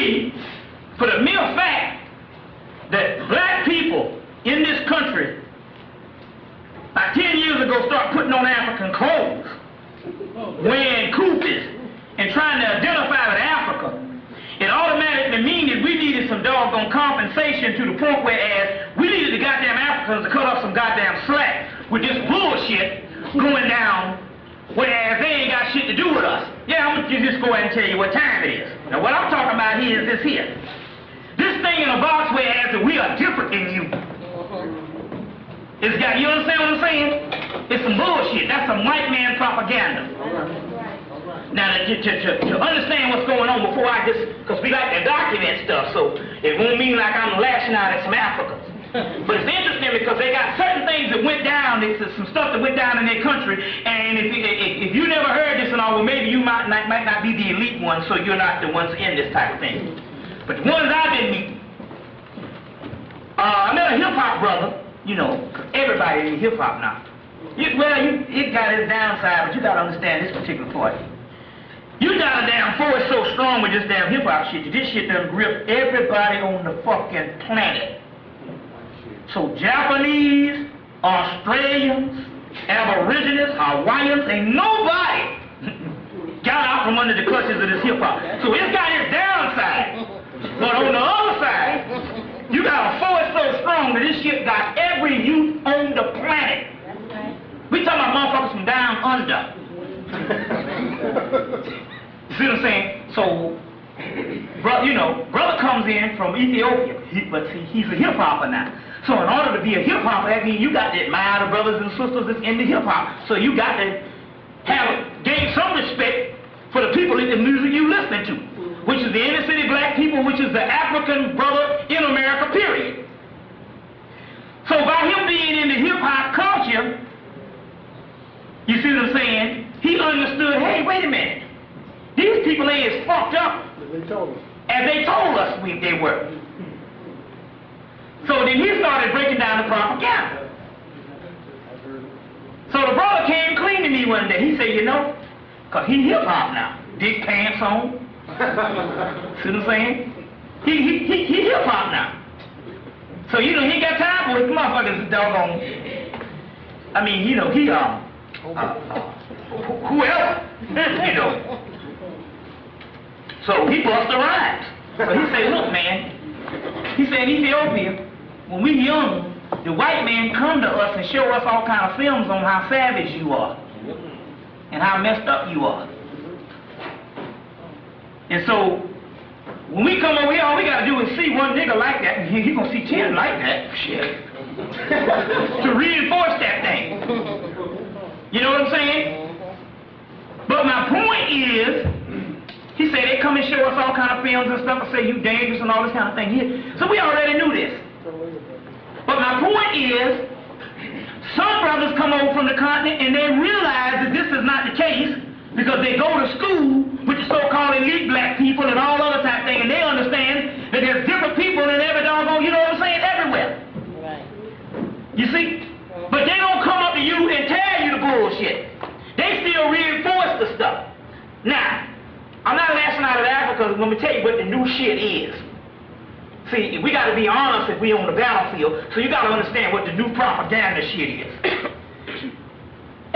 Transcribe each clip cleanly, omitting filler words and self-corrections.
believe, for the mere fact that black people in this country, about 10 years ago, start putting on African clothes, wearing koofies, and trying to identify with Africa, it automatically means that we needed some doggone compensation to the point whereas we needed the goddamn Africans to cut up some goddamn slack with this bullshit going down, whereas they ain't got shit to do with us. Yeah, I'm gonna just go ahead and tell you what time it is. Now what I'm talking about here is this here. This thing in a box whereas that we are different than you. It's got, you understand what I'm saying? It's some bullshit. That's some white man propaganda. Now, to understand what's going on before I just, because we like to document stuff, so it won't mean like I'm lashing out at some Africans. But it's interesting because they got certain things that went down, there's some stuff that went down in their country, and if you never heard this and all, well, maybe you might not be the elite ones, so you're not the ones in this type of thing. But the ones I've been meeting, I met a hip-hop brother, you know, because everybody in hip-hop now. It got its downside, but you got to understand this particular part. You got a damn force so strong with this damn hip-hop shit that this shit done grip everybody on the fucking planet. So Japanese, Australians, Aborigines, Hawaiians, ain't nobody got out from under the clutches of this hip-hop. So it's got its downside. But on the other side, you got a force so strong that this shit got every youth on the planet. We talking about motherfuckers from down under. You see what I'm saying? So, brother comes in from Ethiopia, but he's a hip-hopper now. So in order to be a hip-hopper, that means you got to admire the brothers and sisters that's in the hip-hop. So you got to gain some respect for the people in the music you listening to, which is the inner city black people, which is the African brother in America, period. So by him being in the hip-hop culture, you see what I'm saying? He understood, hey, wait a minute. These people ain't as fucked up as they told us they were. So then he started breaking down the propaganda. So the brother came clean to me one day. He said, you know, because he hip-hop now. Dick pants on. See what I'm saying? He hip-hop now. So, you know, he ain't got time for his motherfuckers doggone. I mean, you know, whoever, you know. So he bust the rhymes. So he said, look, man, he said, in Ethiopia, when we young, the white man come to us and show us all kind of films on how savage you are and how messed up you are. And so when we come over here, all we got to do is see one nigga like that, and he gonna see 10 like that, shit, to reinforce that thing. You know what I'm saying? But my point is, he said they come and show us all kind of films and stuff and say you dangerous and all this kind of thing here. So we already knew this. But my point is, some brothers come over from the continent and they realize that this is not the case because they go to school with the so-called elite black people and all other type thing, and they understand that there's different people in every doggone, you know what I'm saying, everywhere. Right. You see? But they don't come up to you and tell you the bullshit. They still reinforce the stuff. Now, I'm not lashing out at Africa, let me tell you what the new shit is. See, we got to be honest if we on the battlefield, so you got to understand what the new propaganda shit is.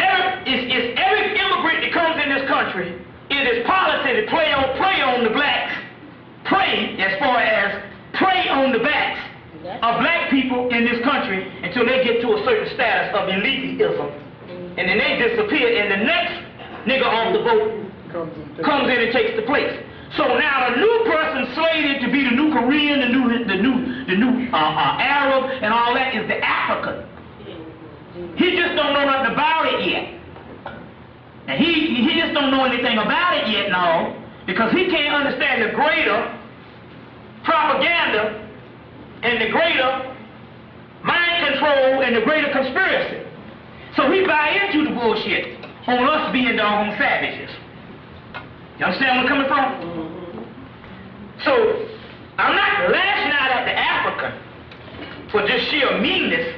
Every immigrant that comes in this country, it is policy to prey on the blacks, as far as prey on the backs of black people in this country until they get to a certain status of elitism. And then they disappear, and the next nigga off the boat comes in and takes the place. So now the new person slated to be the new Korean, the new Arab, and all that is the African. He just don't know nothing about it yet. And he just don't know anything about it yet, no, because he can't understand the greater propaganda and the greater mind control and the greater conspiracy. So he buy into the bullshit on us being doggone savages. You understand where I'm coming from? So I'm not lashing out at the African for just sheer meanness,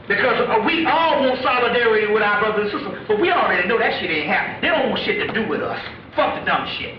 because we all want solidarity with our brothers and sisters, but we already know that shit ain't happening. They don't want shit to do with us. Fuck the dumb shit.